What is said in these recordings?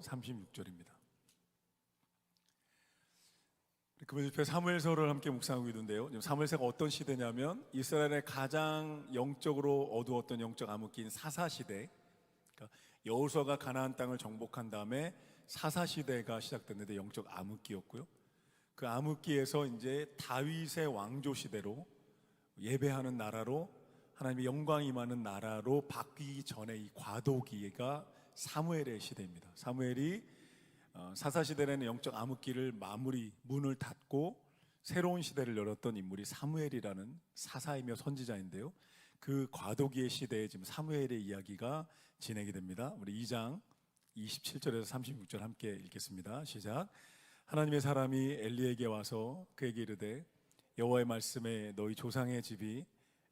36절입니다. 금요 집회 사무엘서를 함께 묵상하고 있는데요. 지금 사무엘서가 어떤 시대냐면 이스라엘의 가장 영적으로 어두웠던 영적 암흑기인 사사시대, 그러니까 여호수아가 가나안 땅을 정복한 다음에 사사시대가 시작됐는데 영적 암흑기였고요. 그 암흑기에서 이제 다윗의 왕조 시대로 예배하는 나라로 하나님의 영광이 임하는 나라로 바뀌기 전에 이 과도기가 사무엘의 시대입니다. 사무엘이 사사시대라는 영적 암흑기를 문을 닫고 새로운 시대를 열었던 인물이 사무엘이라는 사사이며 선지자인데요. 그 과도기의 시대에 지금 사무엘의 이야기가 진행이 됩니다. 우리 2장 27절에서 36절 함께 읽겠습니다. 시작. 하나님의 사람이 엘리에게 와서 그에게 이르되 여호와의 말씀에 너희 조상의 집이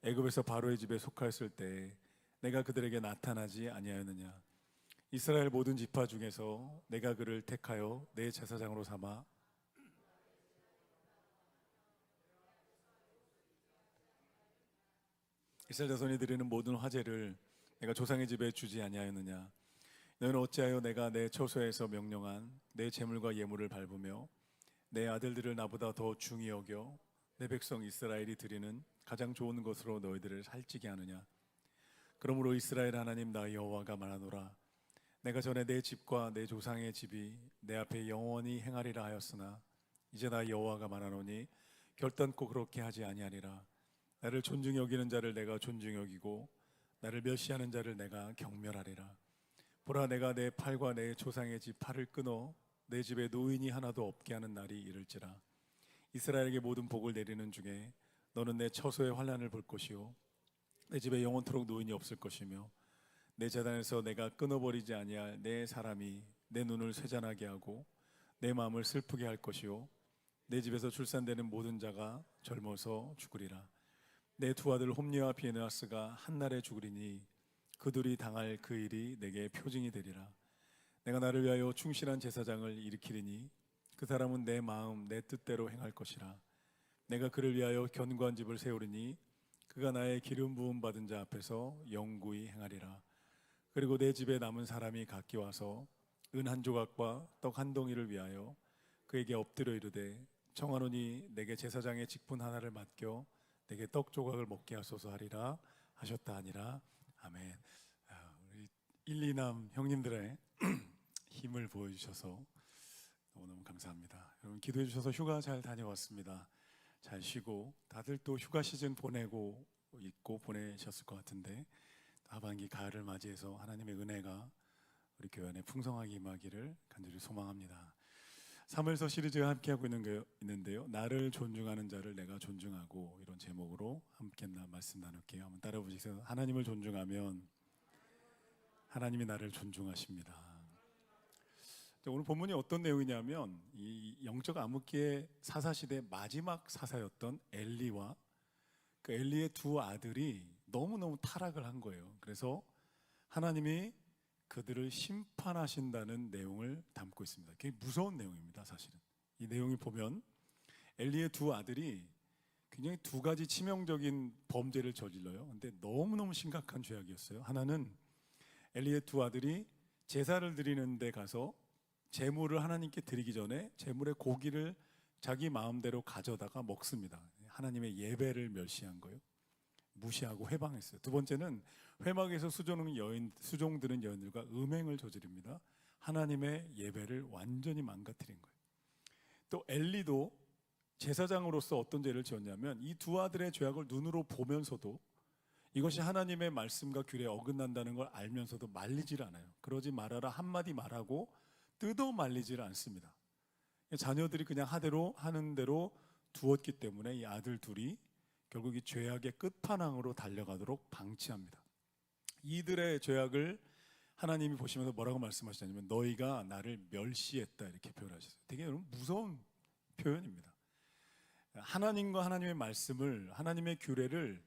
애굽에서 바로의 집에 속하였을 때 내가 그들에게 나타나지 아니하였느냐. 이스라엘 모든 지파 중에서 내가 그를 택하여 내 제사장으로 삼아 이스라엘 자손이 드리는 모든 화제를 내가 조상의 집에 주지 아니하였느냐. 너희는 어찌하여 내가 내 처소에서 명령한 내 제물과 예물을 밟으며 내 아들들을 나보다 더 중히 여겨 내 백성 이스라엘이 드리는 가장 좋은 것으로 너희들을 살찌게 하느냐. 그러므로 이스라엘 하나님 나 여호와가 말하노라. 내가 전에 내 집과 내 조상의 집이 내 앞에 영원히 행하리라 하였으나 이제 나 여호와가 말하노니 결단코 그렇게 하지 아니하리라. 나를 존중히 여기는 자를 내가 존중히 여기고 나를 멸시하는 자를 내가 경멸하리라. 보라, 내가 내 팔과 내 조상의 집 팔을 끊어 내 집에 노인이 하나도 없게 하는 날이 이를지라. 이스라엘에게 모든 복을 내리는 중에 너는 내 처소의 환난을 볼 것이요 내 집에 영원토록 노인이 없을 것이며 내 재단에서 내가 끊어버리지 아니할 내 사람이 내 눈을 쇠잔하게 하고 내 마음을 슬프게 할 것이요 내 집에서 출산되는 모든 자가 젊어서 죽으리라. 내 두 아들 홈리와 비에느하스가 한날에 죽으리니 그들이 당할 그 일이 내게 표징이 되리라. 내가 나를 위하여 충실한 제사장을 일으키리니 그 사람은 내 마음 내 뜻대로 행할 것이라. 내가 그를 위하여 견고한 집을 세우리니 그가 나의 기름 부음 받은 자 앞에서 영구히 행하리라. 그리고 내 집에 남은 사람이 각기 와서 은 한 조각과 떡 한 덩이를 위하여 그에게 엎드려 이르되 청하노니 내게 제사장의 직분 하나를 맡겨 내게 떡 조각을 먹게 하소서 하리라 하셨다 하니라. 아멘. 우리 1, 2남 형님들의 힘을 보여주셔서 너무너무 감사합니다. 여러분 기도해 주셔서 휴가 잘 다녀왔습니다. 잘 쉬고 다들 또 휴가 시즌 보내고 있고 보내셨을 것 같은데 하반기 가을을 맞이해서 하나님의 은혜가 우리 교회 안에 풍성하게 임하기를 간절히 소망합니다. 사무엘서 시리즈가 함께하고 있는데요. 나를 존중하는 자를 내가 존중하고, 이런 제목으로 함께 말씀 나눌게요. 한번 따라 보시겠어요? 하나님을 존중하면 하나님이 나를 존중하십니다. 오늘 본문이 어떤 내용이냐면 이 영적 암흑기의 사사시대 마지막 사사였던 엘리와 그 엘리의 두 아들이 너무너무 타락을 한 거예요. 그래서 하나님이 그들을 심판하신다는 내용을 담고 있습니다. 굉장히 무서운 내용입니다. 사실은 이 내용을 보면 엘리의 두 아들이 굉장히 두 가지 치명적인 범죄를 저질러요. 근데 너무너무 심각한 죄악이었어요. 하나는 엘리의 두 아들이 제사를 드리는 데 가서 제물을 하나님께 드리기 전에 제물의 고기를 자기 마음대로 가져다가 먹습니다. 하나님의 예배를 멸시한 거예요. 무시하고 회방했어요. 두 번째는 회막에서 수종드는 여인들과 음행을 저지릅니다. 하나님의 예배를 완전히 망가뜨린 거예요. 또 엘리도 제사장으로서 어떤 죄를 지었냐면 이 두 아들의 죄악을 눈으로 보면서도 이것이 하나님의 말씀과 규례에 어긋난다는 걸 알면서도 말리질 않아요. 그러지 말아라 한마디 말하고 뜯어 말리질 않습니다. 자녀들이 그냥 하는 대로 두었기 때문에 이 아들 둘이 결국 이 죄악의 끝판왕으로 달려가도록 방치합니다. 이들의 죄악을 하나님이 보시면서 뭐라고 말씀하시냐면 너희가 나를 멸시했다, 이렇게 표현하셨어요. 되게 여러분 무서운 표현입니다. 하나님과 하나님의 말씀을, 하나님의 규례를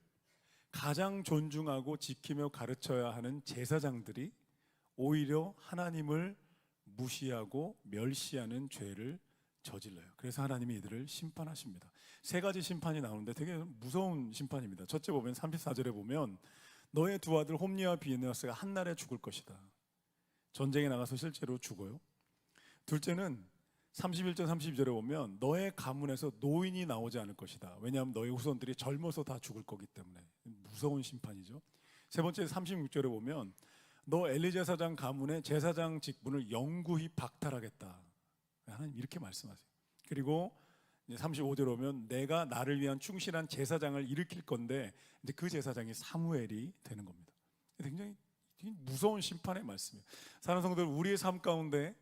가장 존중하고 지키며 가르쳐야 하는 제사장들이 오히려 하나님을 무시하고 멸시하는 죄를 저질러요. 그래서 하나님이 이들을 심판하십니다. 세 가지 심판이 나오는데 되게 무서운 심판입니다. 첫째 보면 34절에 보면 너의 두 아들 홈리와 비느하스가 한날에 죽을 것이다. 전쟁에 나가서 실제로 죽어요. 둘째는 31절 32절에 보면 너의 가문에서 노인이 나오지 않을 것이다. 왜냐하면 너의 후손들이 젊어서 다 죽을 거기 때문에. 무서운 심판이죠. 세 번째 36절에 보면 너 엘리제사장 가문의 제사장 직분을 영구히 박탈하겠다. 하나님 이렇게 말씀하세요. 그리고 이제 35절에 오면 내가 나를 위한 충실한 제사장을 일으킬 건데 이제 그 제사장이 사무엘이 되는 겁니다. 굉장히 무서운 심판의 말씀이에요. 사랑하는 성도들, 우리의 삶 가운데,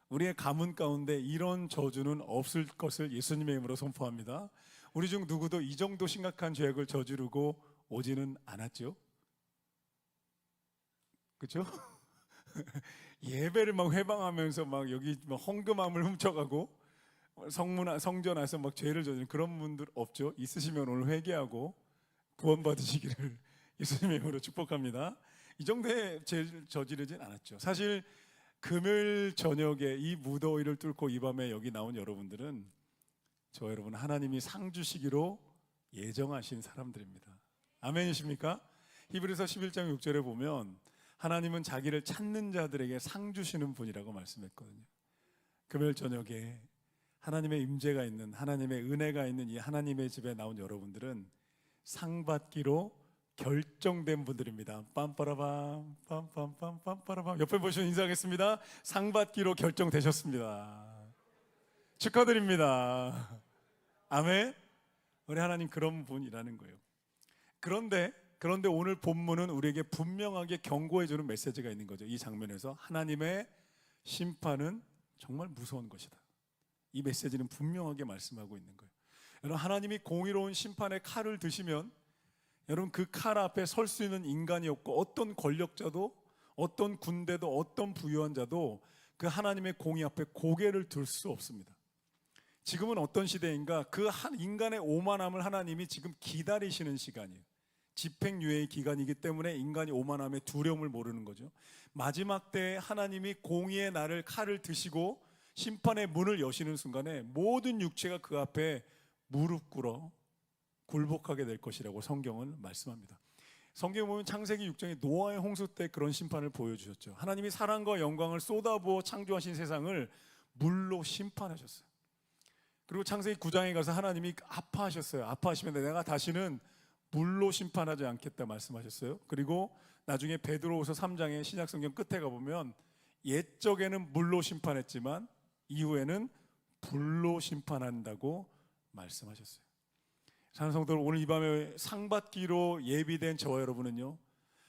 우리의 가문 가운데 이런 저주는 없을 것을 예수님의 이름으로 선포합니다. 우리 중 누구도 이 정도 심각한 죄악을 저지르고 오지는 않았죠. 그렇죠? 예배를 막 회방하면서 막 여기 막 헌금함을 훔쳐가고 성전 안에서 막 죄를 저지르는 그런 분들 없죠. 있으시면 오늘 회개하고 구원받으시기를 예수님의 이름으로 축복합니다. 이 정도의 죄를 저지르진 않았죠. 사실 금요일 저녁에 이 무더위를 뚫고 이 밤에 여기 나온 여러분들은 저 여러분 하나님이 상 주시기로 예정하신 사람들입니다. 아멘이십니까? 히브리서 11장 6절에 보면 하나님은 자기를 찾는 자들에게 상 주시는 분이라고 말씀했거든요. 금요일 저녁에 하나님의 임재가 있는, 하나님의 은혜가 있는 이 하나님의 집에 나온 여러분들은 상 받기로 결정된 분들입니다. 빰빠라밤 빰빰빰 빰빠라밤. 옆에 보시면 인사하겠습니다. 상 받기로 결정되셨습니다. 축하드립니다. 아멘. 우리 하나님 그런 분이라는 거예요. 그런데 오늘 본문은 우리에게 분명하게 경고해 주는 메시지가 있는 거죠. 이 장면에서 하나님의 심판은 정말 무서운 것이다. 이 메시지는 분명하게 말씀하고 있는 거예요. 여러분, 하나님이 공의로운 심판의 칼을 드시면 여러분 그 칼 앞에 설 수 있는 인간이 없고 어떤 권력자도 어떤 군대도 어떤 부유한 자도 그 하나님의 공의 앞에 고개를 들 수 없습니다. 지금은 어떤 시대인가? 그 한 인간의 오만함을 하나님이 지금 기다리시는 시간이에요. 집행유예의 기간이기 때문에 인간이 오만함에 두려움을 모르는 거죠. 마지막 때에 하나님이 공의의 날을 칼을 드시고 심판의 문을 여시는 순간에 모든 육체가 그 앞에 무릎 꿇어 굴복하게 될 것이라고 성경은 말씀합니다. 성경에 보면 창세기 6장에 노아의 홍수 때 그런 심판을 보여주셨죠. 하나님이 사랑과 영광을 쏟아부어 창조하신 세상을 물로 심판하셨어요. 그리고 창세기 9장에 가서 하나님이 아파하셨어요. 아파하시면 내가 다시는 물로 심판하지 않겠다 말씀하셨어요. 그리고 나중에 베드로후서 3장의 신약성경 끝에 가보면 옛적에는 물로 심판했지만 이후에는 불로 심판한다고 말씀하셨어요. 사랑하는 성도들, 오늘 이 밤에 상 받기로 예비된 저와 여러분은요,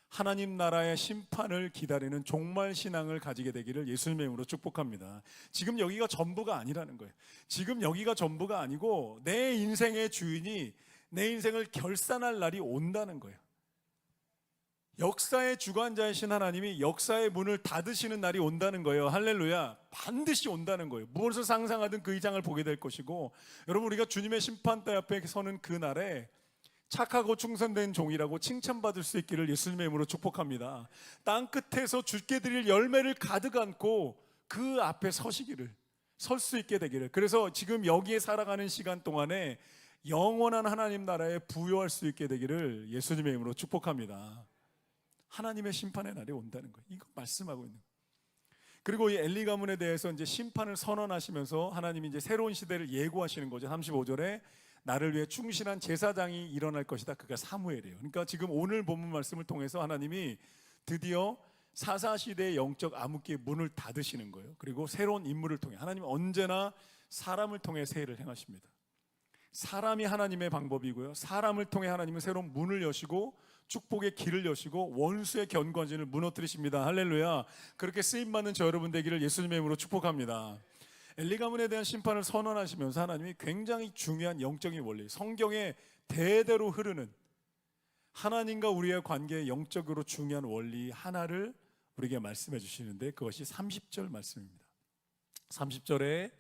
하나님 나라의 심판을 기다리는 종말 신앙을 가지게 되기를 예수님의 이름으로 축복합니다. 지금 여기가 전부가 아니라는 거예요. 지금 여기가 전부가 아니고 내 인생의 주인이 내 인생을 결산할 날이 온다는 거예요. 역사의 주관자이신 하나님이 역사의 문을 닫으시는 날이 온다는 거예요. 할렐루야. 반드시 온다는 거예요. 무엇을 상상하든 그 이상을 보게 될 것이고, 여러분 우리가 주님의 심판대 앞에 서는 그 날에 착하고 충성된 종이라고 칭찬받을 수 있기를 예수님의 이름으로 축복합니다. 땅끝에서 주께 드릴 열매를 가득 안고 그 앞에 서시기를, 설 수 있게 되기를. 그래서 지금 여기에 살아가는 시간 동안에 영원한 하나님 나라에 부여할 수 있게 되기를 예수님의 이름으로 축복합니다. 하나님의 심판의 날이 온다는 거예요. 이거 말씀하고 있는 거예요. 그리고 이 엘리 가문에 대해서 이제 심판을 선언하시면서 하나님이 이제 새로운 시대를 예고하시는 거죠. 35절에 나를 위해 충실한 제사장이 일어날 것이다. 그가 사무엘이에요. 그러니까 지금 오늘 본문 말씀을 통해서 하나님이 드디어 사사시대의 영적 암흑기의 문을 닫으시는 거예요. 그리고 새로운 인물을 통해, 하나님은 언제나 사람을 통해 세일을 행하십니다. 사람이 하나님의 방법이고요, 사람을 통해 하나님은 새로운 문을 여시고 축복의 길을 여시고 원수의 견고한진을 무너뜨리십니다. 할렐루야. 그렇게 쓰임받는 저 여러분 되기를 예수님의 이름으로 축복합니다. 엘리 가문에 대한 심판을 선언하시면서 하나님이 굉장히 중요한 영적인 원리, 성경에 대대로 흐르는 하나님과 우리의 관계의 영적으로 중요한 원리 하나를 우리에게 말씀해 주시는데, 그것이 30절 말씀입니다. 30절의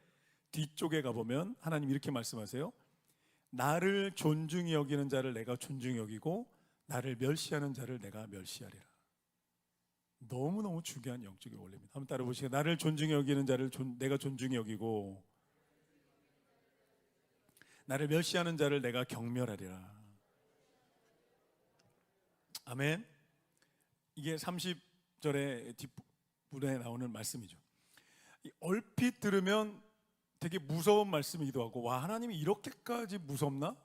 뒤쪽에 가보면 하나님 이렇게 말씀하세요. 나를 존중히 여기는 자를 내가 존중히 여기고 나를 멸시하는 자를 내가 멸시하리라. 너무너무 중요한 영적인 원리입니다. 한번 따라 보시겠어요? 나를 존중히 여기는 자를 내가 존중히 여기고 나를 멸시하는 자를 내가 경멸하리라. 아멘. 이게 30절의 뒷부분에 나오는 말씀이죠. 얼핏 들으면 되게 무서운 말씀이기도 하고, 와, 하나님이 이렇게까지 무섭나?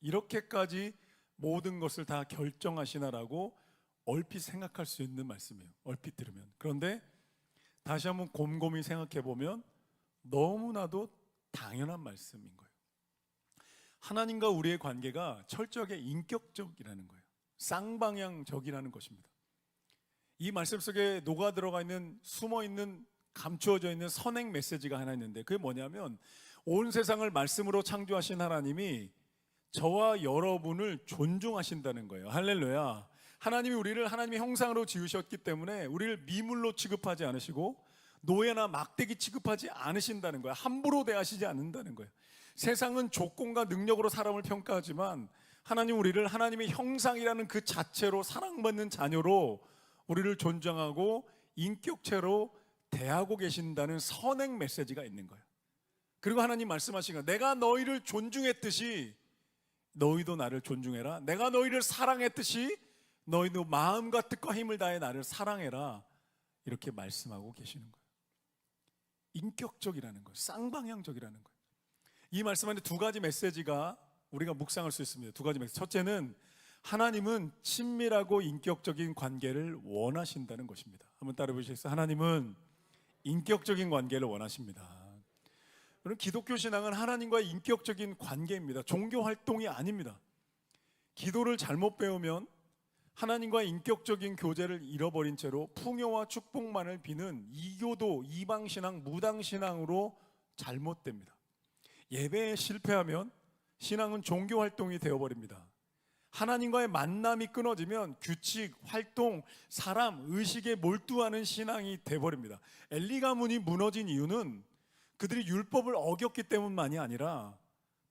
이렇게까지 모든 것을 다 결정하시나라고 얼핏 생각할 수 있는 말씀이에요. 얼핏 들으면. 그런데 다시 한번 곰곰이 생각해 보면 너무나도 당연한 말씀인 거예요. 하나님과 우리의 관계가 철저하게 인격적이라는 거예요. 쌍방향적이라는 것입니다. 이 말씀 속에 녹아 들어가 있는, 숨어 있는, 감추어져 있는 선행 메시지가 하나 있는데, 그게 뭐냐면 온 세상을 말씀으로 창조하신 하나님이 저와 여러분을 존중하신다는 거예요. 할렐루야. 하나님이 우리를 하나님의 형상으로 지으셨기 때문에 우리를 미물로 취급하지 않으시고 노예나 막대기 취급하지 않으신다는 거예요. 함부로 대하시지 않는다는 거예요. 세상은 조건과 능력으로 사람을 평가하지만 하나님 우리를 하나님의 형상이라는 그 자체로 사랑받는 자녀로 우리를 존중하고 인격체로 대하고 계신다는 선행 메시지가 있는 거예요. 그리고 하나님 말씀하시는 거예요. 내가 너희를 존중했듯이 너희도 나를 존중해라. 내가 너희를 사랑했듯이 너희도 마음과 뜻과 힘을 다해 나를 사랑해라. 이렇게 말씀하고 계시는 거예요. 인격적이라는 거예요. 쌍방향적이라는 거예요. 이 말씀 안에 두 가지 메시지가 우리가 묵상할 수 있습니다. 두 가지 메시지. 첫째는 하나님은 친밀하고 인격적인 관계를 원하신다는 것입니다. 한번 따라 보시겠어요? 하나님은 인격적인 관계를 원하십니다. 그럼 기독교 신앙은 하나님과의 인격적인 관계입니다. 종교 활동이 아닙니다. 기도를 잘못 배우면 하나님과의 인격적인 교제를 잃어버린 채로 풍요와 축복만을 비는 이교도, 이방신앙, 무당신앙으로 잘못됩니다. 예배에 실패하면 신앙은 종교 활동이 되어버립니다. 하나님과의 만남이 끊어지면 규칙, 활동, 사람, 의식에 몰두하는 신앙이 되어버립니다. 엘리 가문이 무너진 이유는 그들이 율법을 어겼기 때문만이 아니라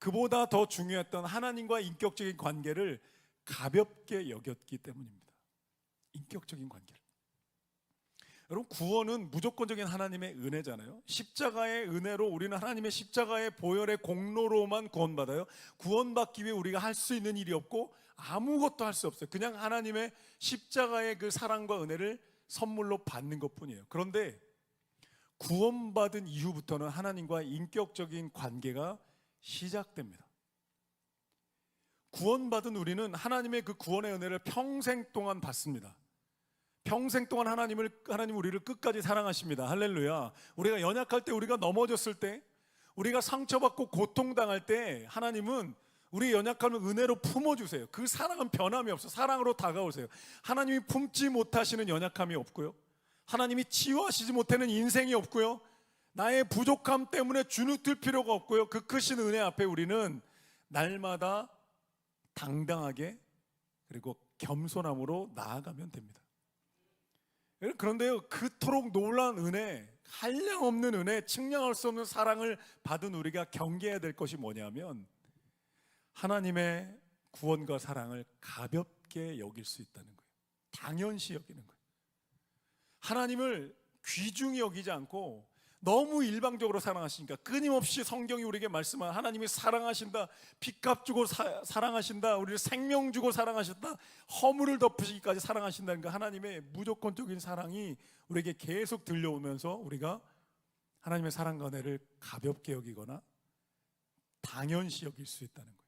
그보다 더 중요했던 하나님과의 인격적인 관계를 가볍게 여겼기 때문입니다. 인격적인 관계를. 여러분, 구원은 무조건적인 하나님의 은혜잖아요. 십자가의 은혜로 우리는 하나님의 십자가의 보혈의 공로로만 구원받아요. 구원받기 위해 우리가 할 수 있는 일이 없고 아무것도 할 수 없어요. 그냥 하나님의 십자가의 그 사랑과 은혜를 선물로 받는 것뿐이에요. 그런데 구원받은 이후부터는 하나님과 인격적인 관계가 시작됩니다. 구원받은 우리는 하나님의 그 구원의 은혜를 평생 동안 받습니다. 평생 동안 하나님 우리를 끝까지 사랑하십니다. 할렐루야. 우리가 연약할 때, 우리가 넘어졌을 때, 우리가 상처받고 고통당할 때 하나님은 우리의 연약함을 은혜로 품어주세요. 그 사랑은 변함이 없어요. 사랑으로 다가오세요. 하나님이 품지 못하시는 연약함이 없고요, 하나님이 치유하시지 못하는 인생이 없고요, 나의 부족함 때문에 주눅들 필요가 없고요, 그 크신 은혜 앞에 우리는 날마다 당당하게 그리고 겸손함으로 나아가면 됩니다. 그런데요, 그토록 놀라운 은혜, 한량없는 은혜, 측량할 수 없는 사랑을 받은 우리가 경계해야 될 것이 뭐냐면 하나님의 구원과 사랑을 가볍게 여길 수 있다는 거예요. 당연시 여기는 거예요. 하나님을 귀중히 여기지 않고 너무 일방적으로 사랑하시니까, 끊임없이 성경이 우리에게 말씀한 하나님이 사랑하신다, 핏값 주고 사랑하신다, 우리를 생명 주고 사랑하셨다, 허물을 덮으시기까지 사랑하신다는 그 하나님의 무조건적인 사랑이 우리에게 계속 들려오면서 우리가 하나님의 사랑과 은혜를 가볍게 여기거나 당연시 여길 수 있다는 거예요.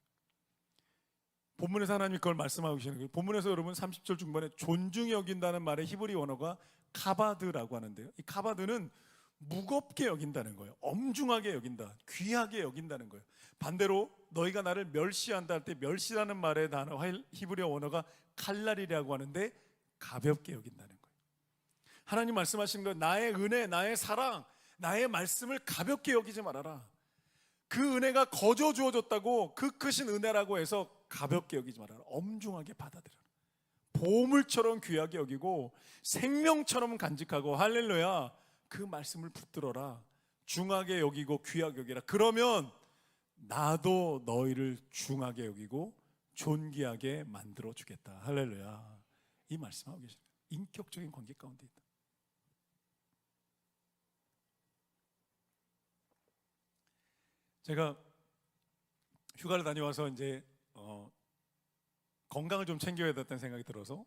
본문에서 하나님이 그걸 말씀하고 계시는 거예요. 본문에서 여러분 30절 중반에 존중히 여긴다는 말의 히브리 원어가 카바드라고 하는데요, 이 카바드는 무겁게 여긴다는 거예요. 엄중하게 여긴다, 귀하게 여긴다는 거예요. 반대로 너희가 나를 멸시한다 할 때 멸시라는 말의 단어 히브리 원어가 칼날이라고 하는데 가볍게 여긴다는 거예요. 하나님 말씀하시는 건 나의 은혜, 나의 사랑, 나의 말씀을 가볍게 여기지 말아라. 그 은혜가 거저 주어졌다고, 그 크신 은혜라고 해서 가볍게 여기지 말아라. 엄중하게 받아들여라. 보물처럼 귀하게 여기고 생명처럼 간직하고, 할렐루야, 그 말씀을 붙들어라. 중하게 여기고 귀하게 여기라. 그러면 나도 너희를 중하게 여기고 존귀하게 만들어 주겠다. 할렐루야. 이 말씀하고 계십니다. 인격적인 관계 가운데 있다. 제가 휴가를 다녀와서 이제 건강을 좀 챙겨야 된다는 생각이 들어서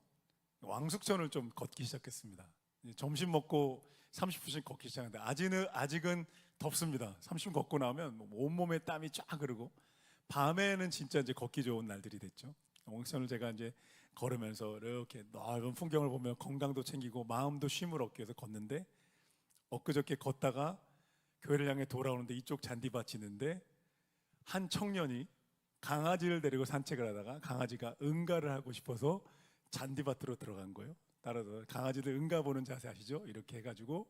왕숙천을 좀 걷기 시작했습니다. 점심 먹고 30분씩 걷기 시작하는데 아직은 덥습니다. 30분 걷고 나면 온몸에 땀이 쫙 흐르고, 밤에는 진짜 이제 걷기 좋은 날들이 됐죠. 옥션을 제가 이제 걸으면서 이렇게 넓은 풍경을 보며 건강도 챙기고 마음도 쉼을 얻기 위해서 걷는데, 엊그저께 걷다가 교회를 향해 돌아오는데 이쪽 잔디밭이 있는데 한 청년이 강아지를 데리고 산책을 하다가 강아지가 응가를 하고 싶어서 잔디밭으로 들어간 거예요. 따라서 강아지들 응가 보는 자세 아시죠? 이렇게 해가지고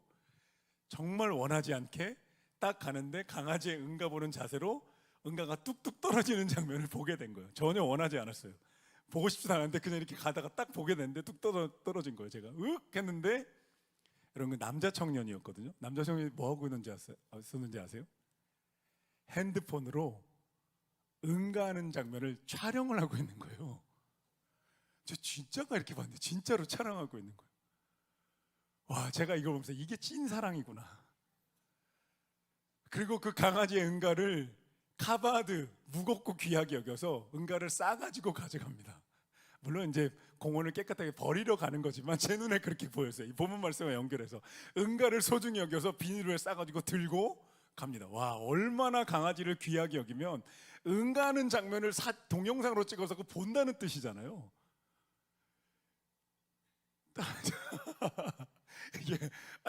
정말 원하지 않게 딱 가는데 강아지의 응가 보는 자세로 응가가 뚝뚝 떨어지는 장면을 보게 된 거예요. 전혀 원하지 않았어요. 보고 싶지도 않았는데 그냥 이렇게 가다가 딱 보게 됐는데 뚝 떨어진 거예요. 제가 윽 했는데, 이런 거 남자 청년이었거든요. 남자 청년이 뭐 하고 쓰는지 아세요? 핸드폰으로 응가하는 장면을 촬영을 하고 있는 거예요. 저 진짜가 이렇게 봤는데 진짜로 촬영하고 있는 거예요. 와, 제가 이걸 보면서 이게 찐 사랑이구나. 그리고 그 강아지의 응가를 카바드, 무겁고 귀하게 여겨서 응가를 싸가지고 가져갑니다. 물론 이제 공원을 깨끗하게 버리러 가는 거지만 제 눈에 그렇게 보였어요. 이 본문 말씀과 연결해서 응가를 소중히 여겨서 비닐을 싸가지고 들고 갑니다. 와, 얼마나 강아지를 귀하게 여기면 응가하는 장면을 동영상으로 찍어서 본다는 뜻이잖아요.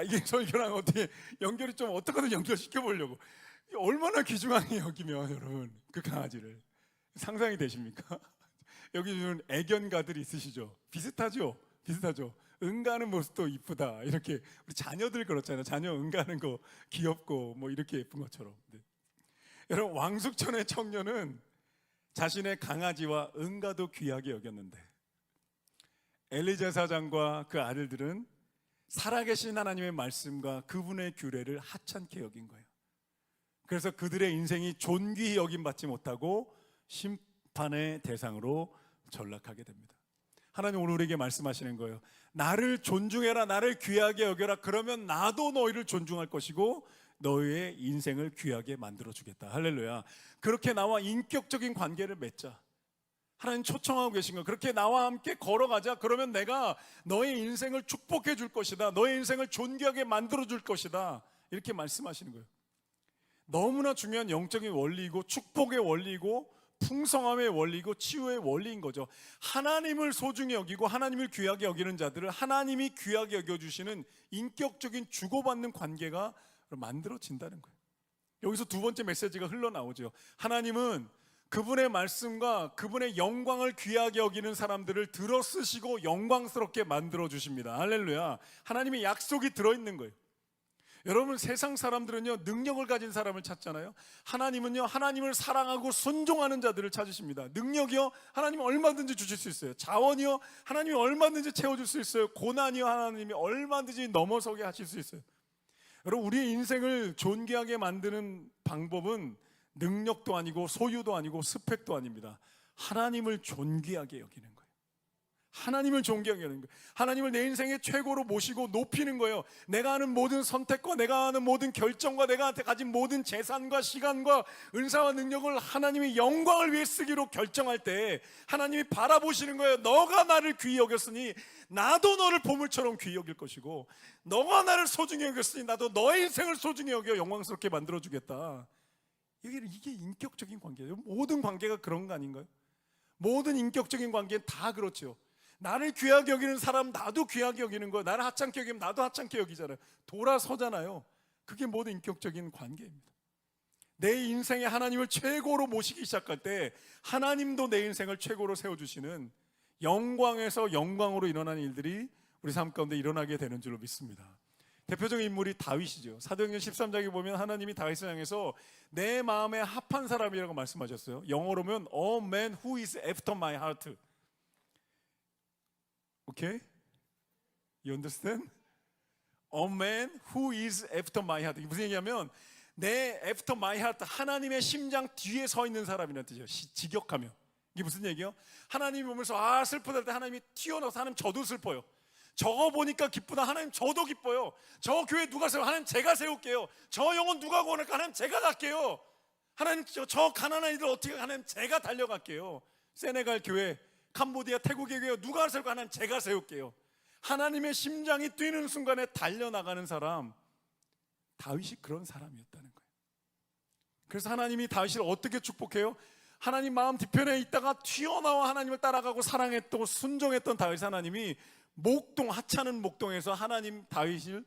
이게 설교랑 어떻게 연결이 좀 어떻게든 연결시켜 보려고. 얼마나 귀중하게 여기면, 여러분, 그 강아지를 상상이 되십니까? 여기 좀 애견가들이 있으시죠? 비슷하죠? 응가하는 모습도 이쁘다. 이렇게 우리 자녀들 그렇잖아요. 자녀 응가하는 거 귀엽고 뭐 이렇게 예쁜 것처럼. 네. 여러분, 왕숙천의 청년은 자신의 강아지와 응가도 귀하게 여겼는데, 엘리자 사장과 그 아들들은 살아계신 하나님의 말씀과 그분의 규례를 하찮게 여긴 거예요. 그래서 그들의 인생이 존귀히 여김받지 못하고 심판의 대상으로 전락하게 됩니다. 하나님 오늘 우리에게 말씀하시는 거예요. 나를 존중해라, 나를 귀하게 여겨라. 그러면 나도 너희를 존중할 것이고 너희의 인생을 귀하게 만들어주겠다. 할렐루야. 그렇게 나와 인격적인 관계를 맺자. 하나님 초청하고 계신 거예요. 그렇게 나와 함께 걸어가자. 그러면 내가 너의 인생을 축복해 줄 것이다. 너의 인생을 존귀하게 만들어 줄 것이다. 이렇게 말씀하시는 거예요. 너무나 중요한 영적인 원리이고 축복의 원리이고 풍성함의 원리이고 치유의 원리인 거죠. 하나님을 소중히 여기고 하나님을 귀하게 여기는 자들을 하나님이 귀하게 여겨주시는 인격적인 주고받는 관계가 만들어진다는 거예요. 여기서 두 번째 메시지가 흘러나오죠. 하나님은 그분의 말씀과 그분의 영광을 귀하게 여기는 사람들을 들어쓰시고 영광스럽게 만들어주십니다. 할렐루야. 하나님의 약속이 들어있는 거예요. 여러분, 세상 사람들은요 능력을 가진 사람을 찾잖아요. 하나님은요 하나님을 사랑하고 순종하는 자들을 찾으십니다. 능력이요 하나님은 얼마든지 주실 수 있어요. 자원이요 하나님이 얼마든지 채워줄 수 있어요. 고난이요 하나님이 얼마든지 넘어서게 하실 수 있어요. 여러분, 우리의 인생을 존귀하게 만드는 방법은 능력도 아니고 소유도 아니고 스펙도 아닙니다. 하나님을 존귀하게 여기는 거예요. 하나님을 존경하는 거예요. 하나님을 내 인생의 최고로 모시고 높이는 거예요. 내가 하는 모든 선택과 내가 하는 모든 결정과 내가 가진 모든 재산과 시간과 은사와 능력을 하나님의 영광을 위해 쓰기로 결정할 때 하나님이 바라보시는 거예요. 너가 나를 귀히 여겼으니 나도 너를 보물처럼 귀히 여길 것이고, 너가 나를 소중히 여겼으니 나도 너의 인생을 소중히 여겨 영광스럽게 만들어주겠다. 이게 인격적인 관계예요. 모든 관계가 그런 거 아닌가요? 모든 인격적인 관계는 다 그렇죠. 나를 귀하게 여기는 사람 나도 귀하게 여기는 거예요. 나를 하찮게 여기면 나도 하찮게 여기잖아요. 돌아서잖아요. 그게 모든 인격적인 관계입니다. 내 인생에 하나님을 최고로 모시기 시작할 때 하나님도 내 인생을 최고로 세워주시는 영광에서 영광으로 일어나는 일들이 우리 삶 가운데 일어나게 되는 줄로 믿습니다. 대표적인 인물이 다윗이죠. 사도행전 13장에 보면 하나님이 다윗을 향해서 내 마음에 합한 사람이라고 말씀하셨어요. 영어로 보면 A man who is after my heart. Okay? You understand? A man who is after my heart. 이게 무슨 얘기냐면 내 after my heart, 하나님의 심장 뒤에 서 있는 사람이라는 뜻이에요. 직역하면. 이게 무슨 얘기예요? 하나님이 보면서 슬프다 할 때 하나님이 튀어나와서 하나님 저도 슬퍼요. 저거 보니까 기쁘다. 하나님 저도 기뻐요. 저 교회 누가 세워? 하나님 제가 세울게요. 저 영혼 누가 구원할까? 하나님 제가 갈게요. 하나님 저 가난한 이들 어떻게 하나님 제가 달려갈게요. 세네갈 교회, 캄보디아, 태국의 교회 누가 세울까? 하나님 제가 세울게요. 하나님의 심장이 뛰는 순간에 달려나가는 사람, 다윗이 그런 사람이었다는 거예요. 그래서 하나님이 다윗을 어떻게 축복해요? 하나님 마음 뒤편에 있다가 튀어나와 하나님을 따라가고 사랑했고 순종했던 다윗, 하나님이 목동, 하찮은 목동에서 하나님 다윗을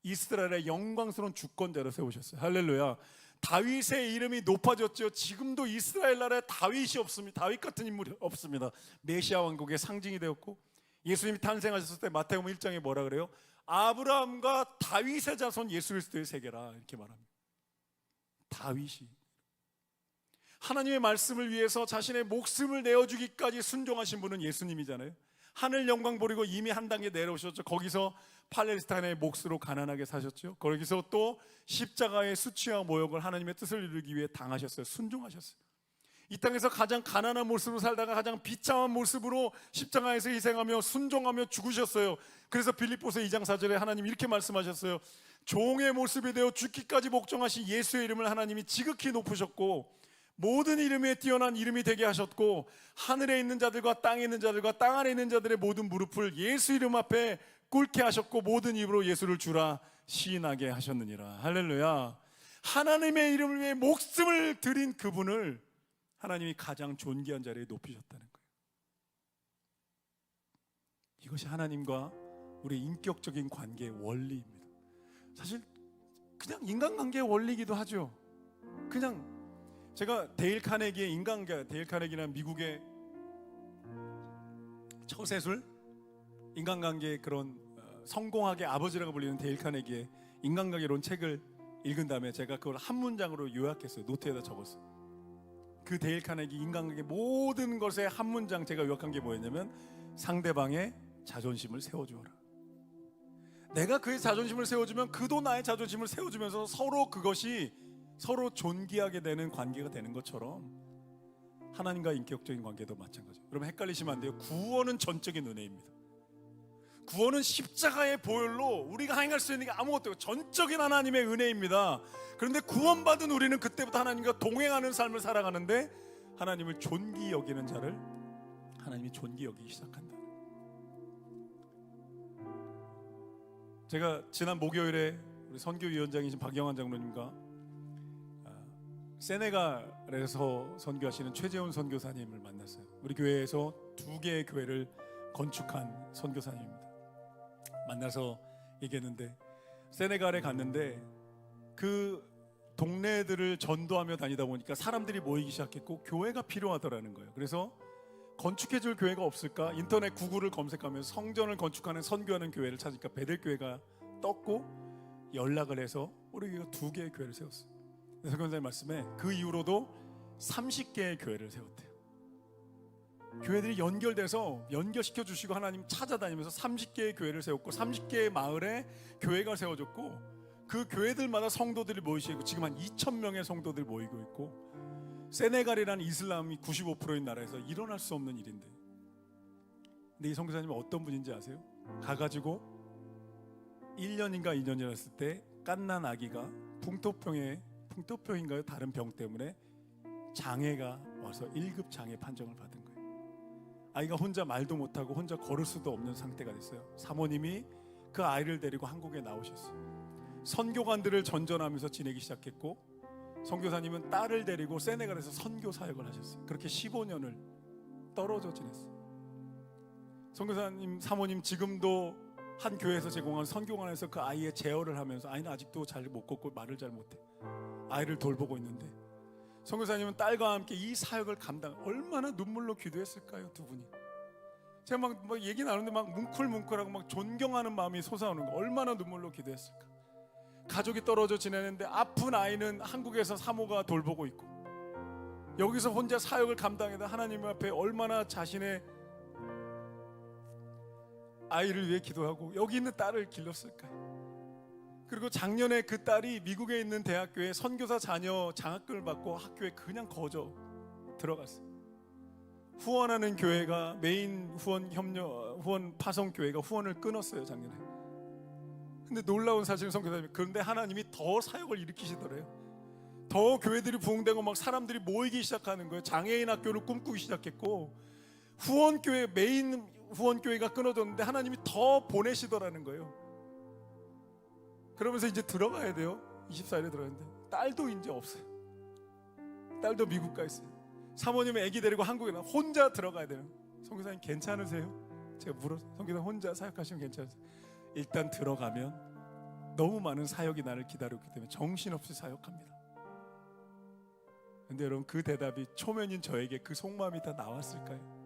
이스라엘의 영광스러운 주권자로 세우셨어요. 할렐루야. 다윗의 이름이 높아졌죠. 지금도 이스라엘 나라에 다윗이 없습니다. 다윗 같은 인물이 없습니다. 메시아 왕국의 상징이 되었고, 예수님이 탄생하셨을 때 마태복음 1장에 뭐라 그래요? 아브라함과 다윗의 자손 예수 그리스도의 세계라, 이렇게 말합니다. 다윗이 하나님의 말씀을 위해서 자신의 목숨을 내어주기까지 순종하신 분은 예수님이잖아요. 하늘 영광 버리고 이미 한 단계 내려오셨죠. 거기서 팔레스타인의 몫으로 가난하게 사셨죠. 거기서 또 십자가의 수치와 모욕을 하나님의 뜻을 이루기 위해 당하셨어요. 순종하셨어요. 이 땅에서 가장 가난한 모습으로 살다가 가장 비참한 모습으로 십자가에서 희생하며 순종하며 죽으셨어요. 그래서 빌립보서 2장 4절에 하나님 이렇게 말씀하셨어요. 종의 모습이 되어 죽기까지 복종하신 예수의 이름을 하나님이 지극히 높으셨고 모든 이름에 뛰어난 이름이 되게 하셨고 하늘에 있는 자들과 땅에 있는 자들과 땅 아래 있는 자들의 모든 무릎을 예수 이름 앞에 꿇게 하셨고 모든 입으로 예수를 주라 시인하게 하셨느니라. 할렐루야. 하나님의 이름을 위해 목숨을 드린 그분을 하나님이 가장 존귀한 자리에 높이셨다는 거예요. 이것이 하나님과 우리의 인격적인 관계의 원리입니다. 사실 그냥 인간관계의 원리이기도 하죠. 그냥 제가 데일 카네기의 인간관계, 데일 카네기는 미국의 처세술, 인간관계의 그런 성공학의 아버지라고 불리는 데일 카네기의 인간관계론 책을 읽은 다음에 제가 그걸 한 문장으로 요약했어요. 노트에다 적었어요. 그 데일 카네기 인간관계 모든 것의 한 문장 제가 요약한 게 뭐였냐면 상대방의 자존심을 세워주어라. 내가 그의 자존심을 세워주면 그도 나의 자존심을 세워주면서 서로 그것이 서로 존귀하게 되는 관계가 되는 것처럼 하나님과 인격적인 관계도 마찬가지예요. 여러분 헷갈리시면 안 돼요. 구원은 전적인 은혜입니다. 구원은 십자가의 보혈로 우리가 행할 수 있는 게 아무것도 없고 전적인 하나님의 은혜입니다. 그런데 구원받은 우리는 그때부터 하나님과 동행하는 삶을 살아가는데 하나님을 존귀 여기는 자를 하나님이 존귀 여기기 시작한다. 제가 지난 목요일에 우리 선교위원장이신 박영환 장로님과 세네갈에서 선교하시는 최재훈 선교사님을 만났어요. 우리 교회에서 2개의 교회를 건축한 선교사님입니다. 만나서 얘기했는데 세네갈에 갔는데 그 동네들을 전도하며 다니다 보니까 사람들이 모이기 시작했고 교회가 필요하더라는 거예요. 그래서 건축해줄 교회가 없을까? 인터넷 구글을 검색하면서 성전을 건축하는 선교하는 교회를 찾으니까 베델교회가 떴고 연락을 해서 우리 교회가 2개의 교회를 세웠어요. 선교사님 말씀에 그 이후로도 30개의 교회를 세웠대요. 교회들이 연결시켜 주시고 하나님 찾아다니면서 30개의 교회를 세웠고 30개의 마을에 교회가 세워졌고 그 교회들마다 성도들이 모이시고 지금 한 2,000명의 성도들이 모이고 있고 세네갈이라는 이슬람이 95%인 나라에서 일어날 수 없는 일인데 근데 이 선교사님은 어떤 분인지 아세요? 가가지고 1년인가 2년 지났을 때 갓난 아기가 풍토병인가요? 다른 병 때문에 장애가 와서 1급 장애 판정을 받은 거예요. 아이가 혼자 말도 못하고 혼자 걸을 수도 없는 상태가 됐어요. 사모님이 그 아이를 데리고 한국에 나오셨어요. 선교관들을 전전하면서 지내기 시작했고 선교사님은 딸을 데리고 세네갈에서 선교 사역을 하셨어요. 그렇게 15년을 떨어져 지냈어요. 선교사님 사모님 지금도 한 교회에서 제공한 선교관에서 그 아이의 제어를 하면서 아이는 아직도 잘 못 걷고 말을 잘 못해. 아이를 돌보고 있는데 선교사님은 딸과 함께 이 사역을 얼마나 눈물로 기도했을까요? 2분이 제가 막 얘기 나누는데 막 뭉클뭉클하고 막 존경하는 마음이 솟아오는 거 얼마나 눈물로 기도했을까. 가족이 떨어져 지내는데 아픈 아이는 한국에서 사모가 돌보고 있고 여기서 혼자 사역을 감당해서 하나님 앞에 얼마나 자신의 아이를 위해 기도하고 여기 있는 딸을 길렀을까요? 그리고 작년에 그 딸이 미국에 있는 대학교에 선교사 자녀 장학금을 받고 학교에 그냥 거저 들어갔어요. 후원하는 교회가 메인 후원 파송 교회가 후원을 끊었어요 작년에. 근데 놀라운 사실은 선교사님이 그런데 하나님이 더 사역을 일으키시더래요. 더 교회들이 부흥되고 막 사람들이 모이기 시작하는 거예요. 장애인 학교를 꿈꾸기 시작했고 후원 교회 메인 후원교회가 끊어졌는데 하나님이 더 보내시더라는 거예요. 그러면서 이제 들어가야 돼요. 24일에 들어갔는데 딸도 이제 없어요. 딸도 미국 가 있어요. 사모님은 아기 데리고 한국에 나 혼자 들어가야 돼요. 선교사님 괜찮으세요? 제가 물어서 선교사님 혼자 사역하시면 괜찮으세요? 일단 들어가면 너무 많은 사역이 나를 기다렸기 때문에 정신없이 사역합니다. 근데 여러분, 그 대답이 초면인 저에게 그 속마음이 다 나왔을까요?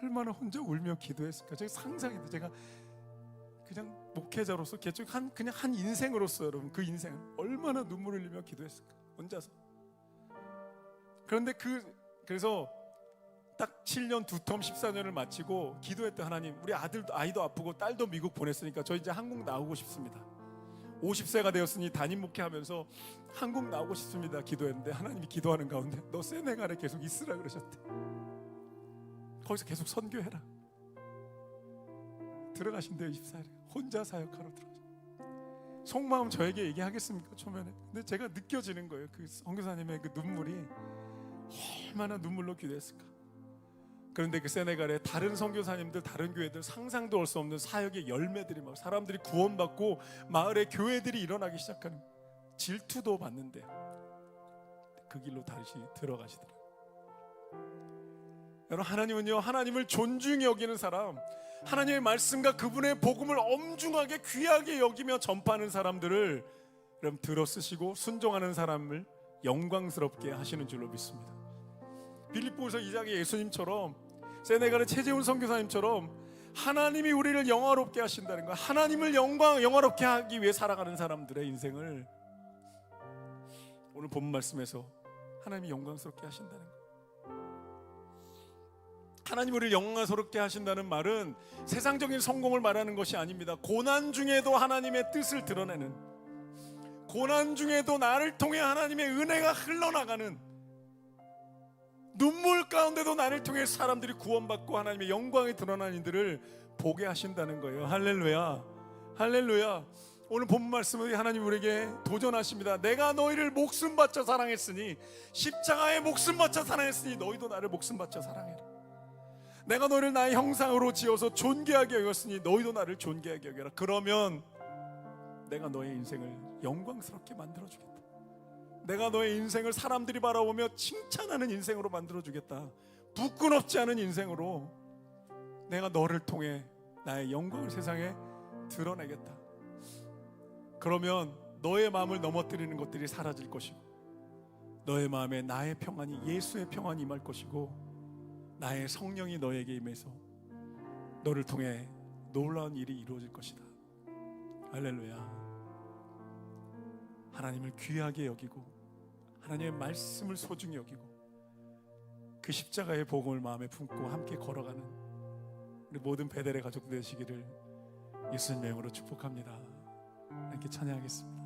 얼마나 혼자 울며 기도했을까? 제가 상상이 돼. 제가 그냥 목회자로서 그냥 한 인생으로서 여러분, 그 인생을 얼마나 눈물을 흘리며 기도했을까? 혼자서. 그런데 그래서 딱 7년 두 텀 14년을 마치고 기도했던 하나님, 우리 아이도 아프고 딸도 미국 보냈으니까 저 이제 한국 나오고 싶습니다. 50세가 되었으니 담임 목회하면서 한국 나오고 싶습니다 기도했는데, 하나님이 기도하는 가운데 너 세네갈에 계속 있으라 그러셨대. 거기서 계속 선교해라. 들어가신대요. 24일에 혼자 사역하러 들어가신. 속마음 저에게 얘기하겠습니까 초면에? 근데 제가 느껴지는 거예요. 그 선교사님의 그 눈물이 얼마나 눈물로 기도했을까. 그런데 그 세네갈에 다른 선교사님들, 다른 교회들 상상도 할 수 없는 사역의 열매들이 막 사람들이 구원받고 마을에 교회들이 일어나기 시작하는, 질투도 받는데 그 길로 다시 들어가시더라고요. 여러분, 하나님은요, 하나님을 존중히 여기는 사람, 하나님의 말씀과 그분의 복음을 엄중하게 귀하게 여기며 전파하는 사람들을 여러분 들어 쓰시고 순종하는 사람을 영광스럽게 하시는 줄로 믿습니다. 빌립보서 2장의 예수님처럼, 세네갈의 최재훈 선교사님처럼 하나님이 우리를 영화롭게 하신다는 거, 하나님을 영화롭게 하기 위해 살아가는 사람들의 인생을 오늘 본 말씀에서 하나님이 영광스럽게 하신다는 거. 하나님 우리를 영광스럽게 하신다는 말은 세상적인 성공을 말하는 것이 아닙니다. 고난 중에도 하나님의 뜻을 드러내는, 고난 중에도 나를 통해 하나님의 은혜가 흘러나가는, 눈물 가운데도 나를 통해 사람들이 구원받고 하나님의 영광이 드러나는 이들을 보게 하신다는 거예요. 할렐루야, 할렐루야. 오늘 본 말씀은 하나님 우리에게 도전하십니다. 내가 너희를 목숨 바쳐 사랑했으니, 십자가에 목숨 바쳐 사랑했으니 너희도 나를 목숨 바쳐 사랑해라. 내가 너희를 나의 형상으로 지어서 존귀하게 여겼으니 너희도 나를 존귀하게 여겨라. 그러면 내가 너의 인생을 영광스럽게 만들어주겠다. 내가 너의 인생을 사람들이 바라보며 칭찬하는 인생으로 만들어주겠다. 부끄럽지 않은 인생으로 내가 너를 통해 나의 영광을 세상에 드러내겠다. 그러면 너의 마음을 넘어뜨리는 것들이 사라질 것이고, 너의 마음에 나의 평안이, 예수의 평안이 임할 것이고, 나의 성령이 너에게 임해서 너를 통해 놀라운 일이 이루어질 것이다. 할렐루야. 하나님을 귀하게 여기고 하나님의 말씀을 소중히 여기고 그 십자가의 복음을 마음에 품고 함께 걸어가는 우리 모든 베델의 가족 되시기를 예수님의 이름으로 축복합니다. 함께 찬양하겠습니다.